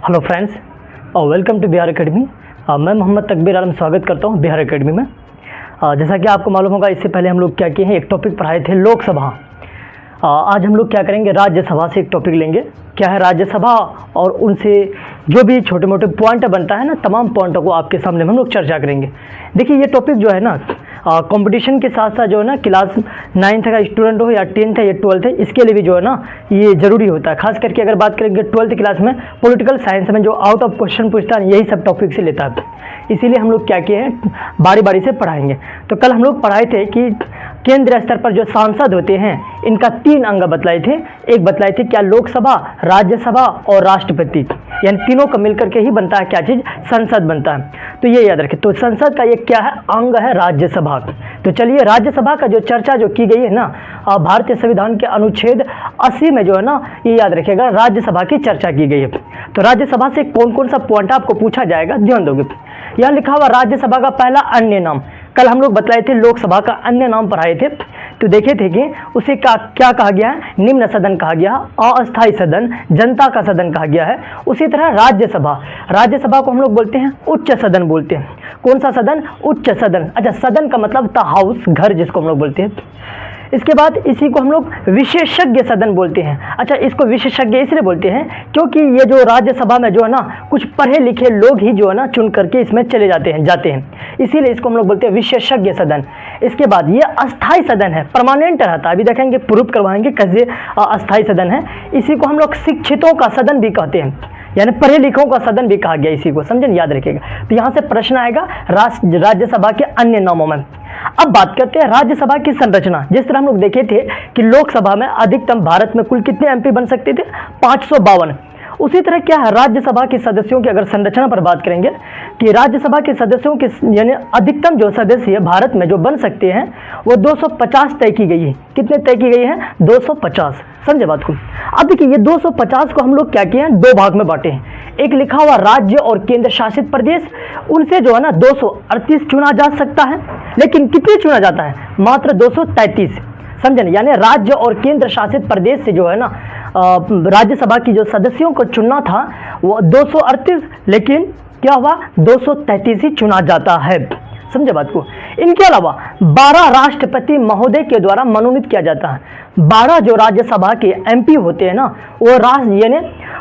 Hello friends और welcome to Bihar academy. मैं मोहम्मद तकबीर आलम स्वागत करता हूं बिहार एकेडमी में। जैसा कि आपको मालूम होगा, इससे पहले हम लोग क्या किए हैं, एक टॉपिक पढ़ाए थे लोकसभा। आज हम लोग क्या करेंगे, राज्यसभा से एक टॉपिक लेंगे। क्या है राज्यसभा, और उनसे जो भी छोटे मोटे पॉइंट बनता है ना, तमाम पॉइंटों को आपके सामने हम लोग चर्चा करेंगे। देखिए ये टॉपिक जो है ना, कंपटीशन के साथ साथ जो है ना, क्लास 9th का स्टूडेंट हो या 10th है या 12th है, इसके लिए भी जो है ना ये ज़रूरी होता है। खास करके अगर बात करेंगे 12th क्लास में, पॉलिटिकल साइंस में जो आउट ऑफ क्वेश्चन पूछता है, यही सब टॉपिक से लेता है। इसीलिए हम लोग क्या किए हैं, बारी बारी से पढ़ाएंगे। तो कल हम लोग पढ़ाए थे कि केंद्रीय स्तर पर जो सांसद होते हैं, इनका 3 अंग बतलाए थे। एक बतलाए थे क्या, लोकसभा, राज्यसभा और राष्ट्रपति, यानी तीनों का मिलकर के ही बनता है क्या चीज़, संसद बनता है। तो ये याद रखें। तो संसद का ये क्या है, अंग है राज्यसभा। तो चलिए, राज्यसभा का जो चर्चा जो की गई है ना, भारतीय संविधान के अनुच्छेद 80 में जो है ना, ये याद रखिएगा, राज्यसभा की चर्चा की गई है। तो राज्यसभा से कौन कौन सा पॉइंट आपको पूछा जाएगा, ध्यान दोगे। यहाँ लिखा हुआ राज्यसभा का पहला अन्य नाम, कल हम लोग बतलाए थे लोकसभा का अन्य नाम पढ़ाए थे। तो देखे थे कि उसे क्या कहा गया है, निम्न सदन कहा गया, अस्थायी सदन, जनता का सदन कहा गया है। उसी तरह राज्यसभा को हम लोग बोलते हैं उच्च सदन बोलते हैं। कौन सा सदन, उच्च सदन। अच्छा, सदन का मतलब था हाउस, घर जिसको हम लोग बोलते हैं। इसके बाद इसी को हम लोग विशेषज्ञ सदन बोलते हैं। अच्छा, इसको विशेषज्ञ इसलिए बोलते हैं क्योंकि ये जो राज्यसभा में जो है ना, कुछ पढ़े लिखे लोग ही जो है ना चुन करके इसमें चले जाते हैं, इसीलिए इसको हम लोग बोलते हैं विशेषज्ञ सदन। इसके बाद ये अस्थायी सदन है, परमानेंट रहता है। अभी देखेंगे, प्रूफ करवाएंगे कैसे अस्थायी सदन है। इसी को हम लोग शिक्षितों का सदन भी कहते हैं, यानी पढ़े लिखों का सदन भी कहा गया इसी को, समझे, याद रखिएगा। तो यहाँ से प्रश्न आएगा राज्यसभा के अन्य नामों में। अब बात करते हैं राज्यसभा की संरचना। जिस तरह हम लोग देखे थे कि लोकसभा में अधिकतम भारत में कुल कितने एमपी बन सकते थे, 552। उसी तरह क्या है, राज्यसभा के सदस्यों की अगर संरचना पर बात करेंगे कि राज्यसभा के सदस्यों के यानी अधिकतम जो सदस्य भारत में जो बन सकते हैं वो 250 तय की गई है। कितने तय की गई है, 250। समझे बात को। अब देखिए ये 250 को हम लोग क्या किए हैं, 2 भाग में बांटे हैं। एक लिखा हुआ राज्य और केंद्र शासित प्रदेश, उनसे जो है ना 238 चुना जा सकता है। लेकिन कितने चुना जाता है, मात्र 233। समझे, यानी राज्य और केंद्र शासित प्रदेश से जो है ना राज्यसभा की जो सदस्यों को चुनना था वो 238, लेकिन क्या हुआ, 233 ही चुना जाता है। समझे बात को। इनके अलावा 12 राष्ट्रपति महोदय के द्वारा मनोनीत किया जाता है। 12 जो राज्यसभा के एमपी होते हैं ना, वो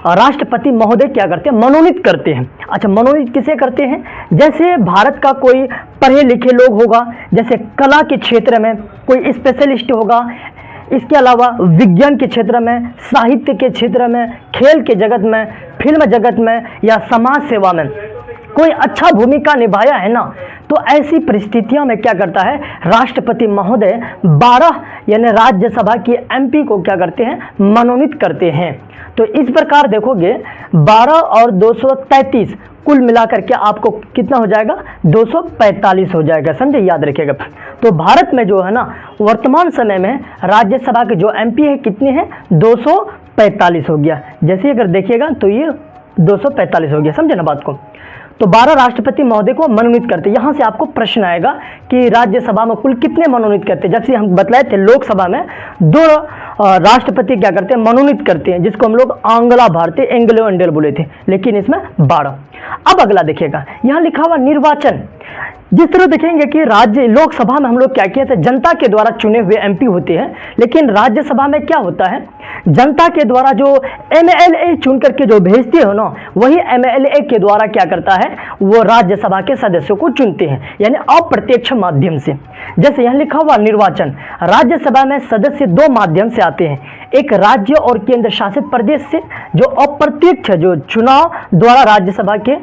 राष्ट्रपति महोदय क्या करते हैं, मनोनीत करते हैं। अच्छा, मनोनीत किसे करते हैं, जैसे भारत का कोई पढ़े लिखे लोग होगा, जैसे कला के क्षेत्र में कोई स्पेशलिस्ट होगा, इसके अलावा विज्ञान के क्षेत्र में, साहित्य के क्षेत्र में, खेल के जगत में, फिल्म जगत में या समाज सेवा में कोई अच्छा भूमिका निभाया है ना, तो ऐसी परिस्थितियों में क्या करता है, राष्ट्रपति महोदय 12 यानी राज्यसभा के एमपी को क्या करते हैं, मनोनीत करते हैं। तो इस प्रकार देखोगे 12 और 233 कुल मिलाकर के आपको कितना हो जाएगा, 245 हो जाएगा। समझे, याद रखिएगा। तो भारत में जो है ना वर्तमान समय में राज्यसभा के जो एमपी है कितने हैं, 245 हो गया। जैसे अगर देखिएगा तो ये 245 हो गया। समझे ना बात को। तो 12 राष्ट्रपति महोदय को मनोनीत करते। यहाँ से आपको प्रश्न आएगा कि राज्यसभा में कुल कितने मनोनीत करते हैं। जब से हम बतलाए थे लोकसभा में 2 राष्ट्रपति क्या करते हैं, मनोनीत करते हैं, जिसको हम लोग आंग्ला भारतीय एंग्लो इंडियन बोले थे, लेकिन इसमें 12। अब अगला देखिएगा, यहाँ लिखा हुआ निर्वाचन। जिस तरह देखेंगे कि लोकसभा में हम लोग क्या किए थे, जनता के द्वारा चुने हुए एमपी होते हैं, लेकिन राज्यसभा में क्या होता है, जनता के द्वारा जो एमएलए चुन करके जो भेजते हो ना, वही एमएलए के द्वारा क्या करता है, वो राज्यसभा के सदस्यों को चुनते हैं, यानी अप्रत्यक्ष माध्यम से। जैसे यहाँ लिखा हुआ निर्वाचन, राज्यसभा में सदस्य 2 माध्यम से आते हैं। एक राज्य और केंद्र शासित प्रदेश से, जो अप्रत्यक्ष जो चुनाव द्वारा राज्यसभा के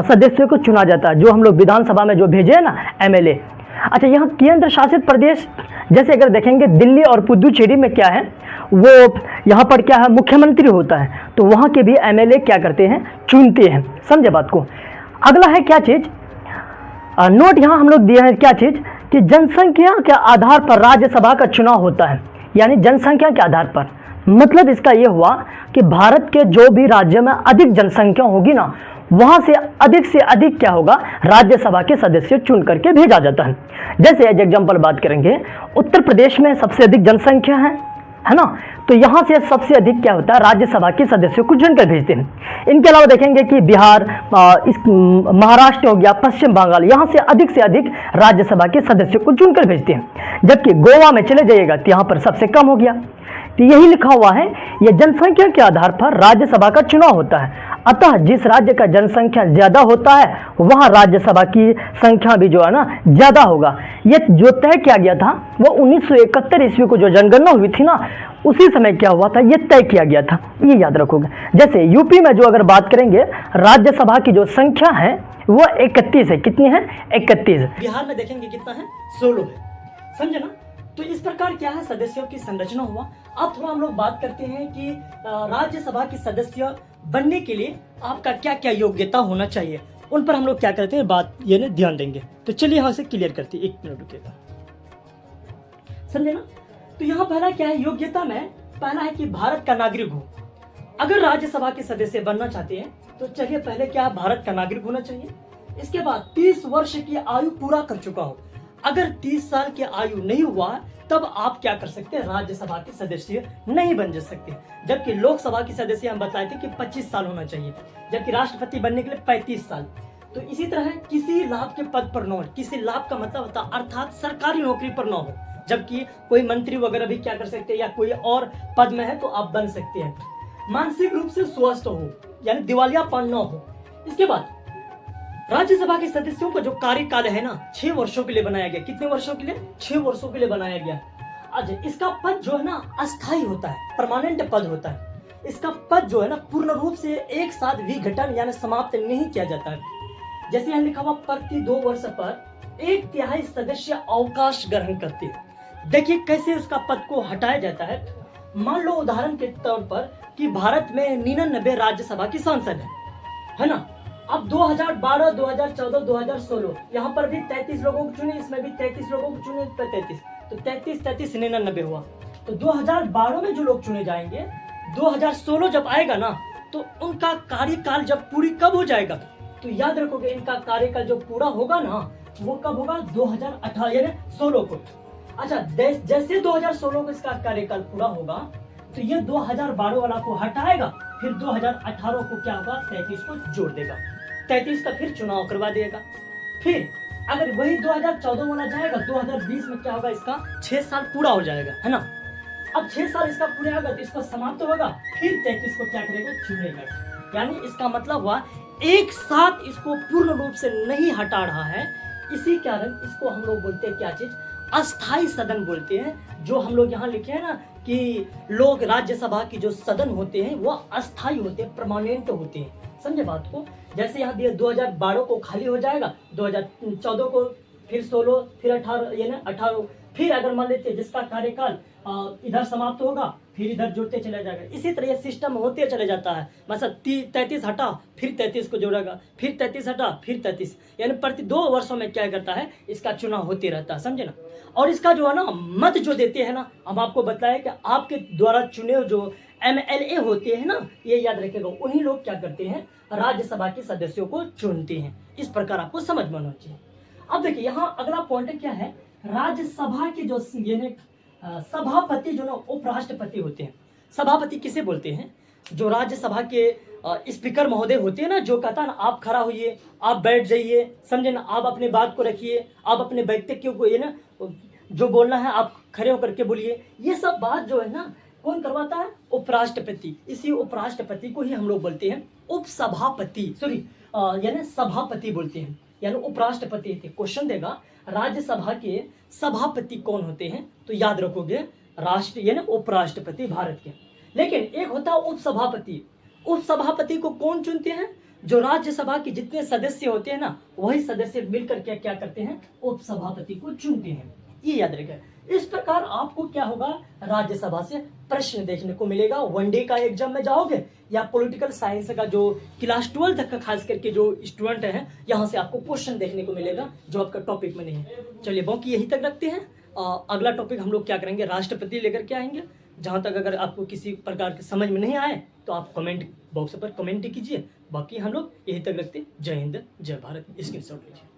सदस्यों को चुना जाता है, जो हम लोग विधानसभा में जो भेजे है ना एमएलए। अच्छा, यहाँ केंद्र शासित प्रदेश, जैसे अगर देखेंगे दिल्ली और पुदुचेरी में क्या है, वो यहाँ पर क्या है, मुख्यमंत्री होता है, तो वहाँ के भी एमएलए क्या करते हैं, चुनते हैं। समझे बात को। अगला है क्या चीज़, नोट यहाँ हम लोग दिया है क्या चीज़, कि जनसंख्या के आधार पर राज्यसभा का चुनाव होता है, यानी जनसंख्या के आधार पर। मतलब इसका ये हुआ कि भारत के जो भी राज्य में अधिक जनसंख्या होगी ना, वहां से अधिक क्या होगा, राज्यसभा के सदस्य चुन करके भेजा जाता है। जैसे एज एग्जाम्पल बात करेंगे, उत्तर प्रदेश में सबसे अधिक जनसंख्या है है ना। तो यहाँ से सबसे अधिक क्या होता है, राज्यसभा के सदस्यों को चुनकर भेजते हैं। इनके अलावा देखेंगे कि बिहार, महाराष्ट्र हो गया, पश्चिम बंगाल, यहाँ से अधिक राज्यसभा के सदस्यों को चुनकर भेजते हैं। जबकि गोवा में चले जाइएगा तो यहाँ पर सबसे कम हो गया। तो यही लिखा हुआ है, यह जनसंख्या के आधार पर राज्यसभा का चुनाव होता है। अतः जिस राज्य का जनसंख्या ज्यादा होता है वहां राज्यसभा की संख्या भी जो है ना ज्यादा होगा। ये जो तय किया गया था वो 1971 ईस्वी को जो जनगणना हुई थी ना, उसी समय क्या हुआ था, ये तय किया गया था, ये याद रखोगे। जैसे यूपी में जो अगर बात करेंगे, राज्यसभा की जो संख्या है वो 31 है। कितनी है? 31। बिहार में देखेंगे कितना है, 16 है, समझे ना। तो इस प्रकार क्या है, सदस्यों की संरचना हुआ। अब थोड़ा हम लोग बात करते हैं कि राज्यसभा के सदस्य बनने के लिए आपका क्या क्या योग्यता होना चाहिए, उन पर हम लोग क्या करते हैं बात ये ना ध्यान देंगे। तो चलिए यहाँ से क्लियर करते हैं, 1 मिनट रुकिएगा, समझे ना। तो यहाँ पहला क्या है, योग्यता में पहला है कि भारत का नागरिक हो। अगर राज्यसभा के सदस्य बनना चाहते हैं तो चलिए पहले क्या भारत का नागरिक होना चाहिए। इसके बाद 30 वर्ष की आयु पूरा कर चुका हो। अगर 30 साल की आयु नहीं हुआ तब आप क्या कर सकते हैं, राज्यसभा के सदस्य नहीं बन जा सकते। जबकि लोकसभा के सदस्य हम बताए थे कि 25 साल होना चाहिए, जबकि राष्ट्रपति बनने के लिए 35 साल। तो इसी तरह किसी लाभ के पद पर न हो, किसी लाभ का मतलब होता अर्थात सरकारी नौकरी पर न हो, जबकि कोई मंत्री वगैरह भी क्या कर सकते हैं या कोई और पद में है तो आप बन सकते हैं। मानसिक रूप से स्वस्थ हो, यानी दिवालियापन न हो। इसके बाद राज्यसभा के सदस्यों का जो कार्यकाल है ना 6 वर्षों के लिए बनाया गया। कितने वर्षों के लिए? 6 वर्षों के लिए बनाया गया। आज इसका पद जो है ना अस्थायी होता है, परमानेंट पद होता है। इसका पद जो है ना पूर्ण रूप से एक साथ विघटन यानी समाप्त नहीं किया जाता है। जैसे यहाँ लिखा हुआ प्रति 2 वर्ष पर 1/3 सदस्य अवकाश ग्रहण करते हैं। देखिए कैसे उसका पद को हटाया जाता है। मान लो उदाहरण के तौर पर कि भारत में 99 राज्यसभा की सांसद है ना। अब 2012, 2014, 2016 यहाँ पर भी 33 लोगों को चुने, इसमें भी 33 लोगों को चुने, 33 तो 33 99 हुआ। तो 2012 में जो लोग चुने जाएंगे, 2016 जब आएगा ना तो उनका कार्यकाल जब पूरी कब हो जाएगा, तो याद रखोगे इनका कार्यकाल जो पूरा होगा ना वो कब होगा, 2018 यानी 16 को। अच्छा, जैसे 2016 को इसका कार्यकाल पूरा होगा तो ये 2012 वाला को हटाएगा, फिर 2018 को क्या होगा, 33 को जोड़ देगा, 33 का फिर चुनाव करवा देगा। फिर अगर वही 2014 वाला जाएगा, 2020 में क्या होगा, इसका 6 साल पूरा हो जाएगा, है ना। अब 6 साल इसका पूरा होगा तो इसका समाप्त होगा, फिर 33 को क्या करेगा, चुनेगा। यानी इसका मतलब हुआ एक साथ इसको पूर्ण रूप से नहीं हटा रहा है। इसी कारण इसको हम लोग बोलते हैं क्या चीज, अस्थाई सदन बोलते हैं। जो हम लोग यहाँ लिखे हैं ना कि लोग राज्यसभा की जो सदन होते हैं वो अस्थाई होते हैं, परमानेंट होते हैं, समझे बात को। जैसे यहाँ दिया 2012 को खाली हो जाएगा, 2014 को, फिर 16, फिर 18 ये ना 18, फिर अगर मान लेते हैं जिसका कार्यकाल इधर समाप्त होगा फिर इधर जुड़ते चला जाएगा। इसी तरह सिस्टम होते चले जाता है। मतलब 33 हटा फिर 33 को जोड़ेगा, फिर 33 हटा फिर 33, यानी प्रति 2 वर्षों में क्या करता है, इसका चुनाव होते रहता है, समझे ना। और इसका जो है ना मत जो देते हैं ना, हम आपको बताएं कि आपके द्वारा चुने जो MLA होते हैं ना, ये याद रखेगा, उन्हीं लोग क्या करते हैं, राज्यसभा के सदस्यों को चुनते हैं। इस प्रकार आपको समझ में आना चाहिए। अब देखिए यहाँ अगला पॉइंट क्या है, राज्यसभा के जो सभापति जो ना उपराष्ट्रपति होते हैं। सभापति किसे बोलते हैं, जो राज्यसभा के स्पीकर महोदय होते हैं ना, जो कहता है ना आप खड़ा होइए, आप बैठ जाइए, समझे ना, आप अपनी बात को रखिए, आप अपने व्यक्तित्व को ये ना जो बोलना है आप खड़े होकर के बोलिए। ये सब बात जो है ना कौन करवाता है, उपराष्ट्रपति। इसी उपराष्ट्रपति को ही हम लोग बोलते हैं उपसभापति, सॉरी यानी सभापति बोलते हैं, यानी उपराष्ट्रपति थे। क्वेश्चन देगा राज्यसभा के सभापति कौन होते हैं, तो याद रखोगे राष्ट्र यानी उपराष्ट्रपति भारत के। लेकिन एक होता है उपसभापति। उपसभापति को कौन चुनते हैं, जो राज्यसभा के जितने सदस्य होते हैं ना वही सदस्य मिलकर के क्या करते हैं, उपसभापति को चुनते हैं। ये याद रखेगा। इस प्रकार आपको क्या होगा, राज्यसभा से प्रश्न देखने को मिलेगा। वनडे का एग्जाम में जाओगे या पॉलिटिकल साइंस का जो क्लास 12 तक का खास करके जो स्टूडेंट हैं, यहाँ से आपको क्वेश्चन देखने को मिलेगा जो आपका टॉपिक में नहीं है। चलिए बाकी यही तक रखते हैं। अगला टॉपिक हम लोग क्या करेंगे, राष्ट्रपति लेकर के आएंगे। जहाँ तक अगर आपको किसी प्रकार के समझ में नहीं आए तो आप कमेंट बॉक्स पर कमेंट कीजिए। बाकी हम लोग यही तक रखते हैं। जय हिंद जय भारत, स्क्रीनशॉट लीजिए।